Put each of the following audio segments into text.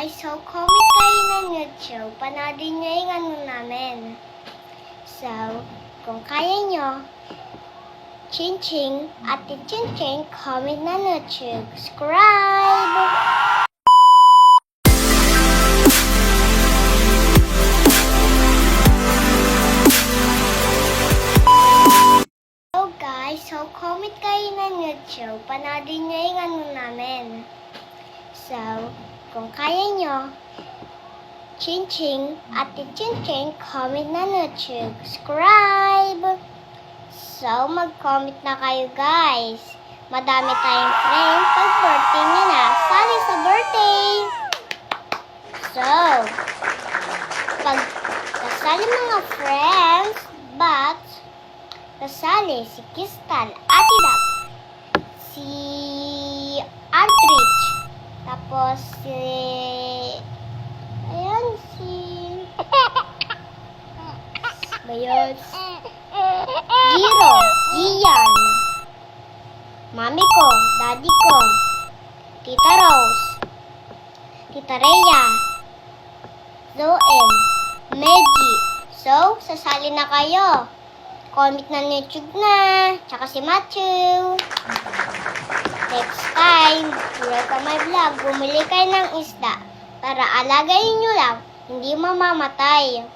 guys, so comment kayo ng YouTube. Panoodin nyo yung ano namin. So, kung kaya nyo, ching-ching, ate ching-ching, comment na YouTube. Subscribe! So, comment kayo ng YouTube. Panoodin nyo yung ano namin. So, kung kaya nyo, ching-ching, ate ching-ching, comment na YouTube. Subscribe! So, mag-comment na kayo guys. Madami tayong friends pag birthday nyo na. Sali sa birthday! So, pag kasali mga friends, but kasali si Crystal, Ate Dap, si Aldrich, tapos si Bayos, Giro, Gian, Mami ko, Daddy ko, Tita Rose, Tita Rhea, Zoe, Meji. So, sasali na kayo. Comment na YouTube na. Tsaka si Matthew. Next time, welcome my vlog. Bumili kayo ng isda para alagayin nyo lang. Hindi mamamatay.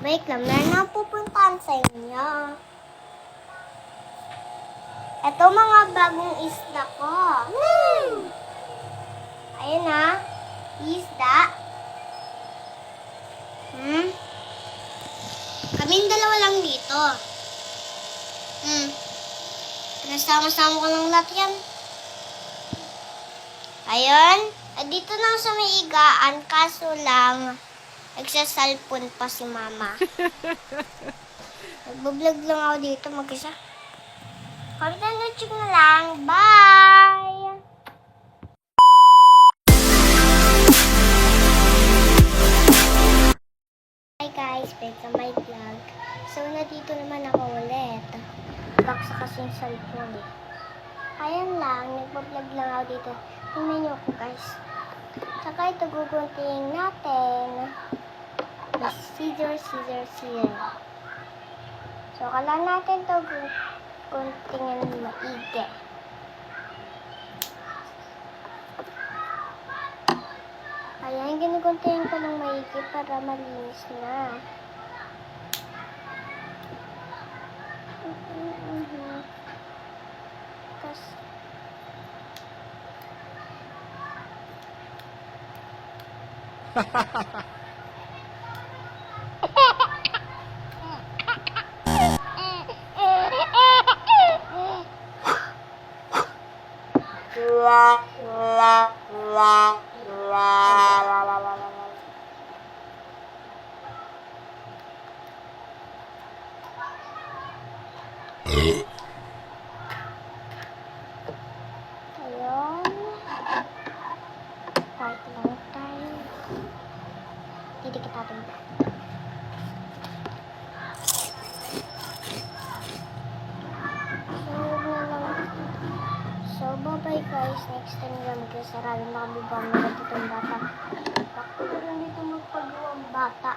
Wait lang, meron na pupuntahan sa inyo. Ito mga bagong isda ko. Ayun na. Isda. Kaming dalawa lang dito. Pinasama-sama ko lang lahat yan. Ayun. Dito lang sa may igaan, kaso lang, nagsasalpon pa si mama. Nagbablog lang ako dito mag-isa. Comment na YouTube na lang. Bye! Hi guys, back to my vlog. So, nandito naman ako ulit. Baksa kasi yung cellphone eh. Ayan lang, nagbablog lang ako dito. Tingnan nyo ako guys. Saka ito gugunting natin. Scissor. So, kailangan natin ito guguntingin maigi. Ayan, ginuguntingin ko ng maigi para malinis na. Tapos, ayun. Kahit lang tayo. Didikit natin. So, bye-bye guys. Next time lang magkasarado na kami ba mga ditong bata. Bakit ko lang dito magpagawa ang bata.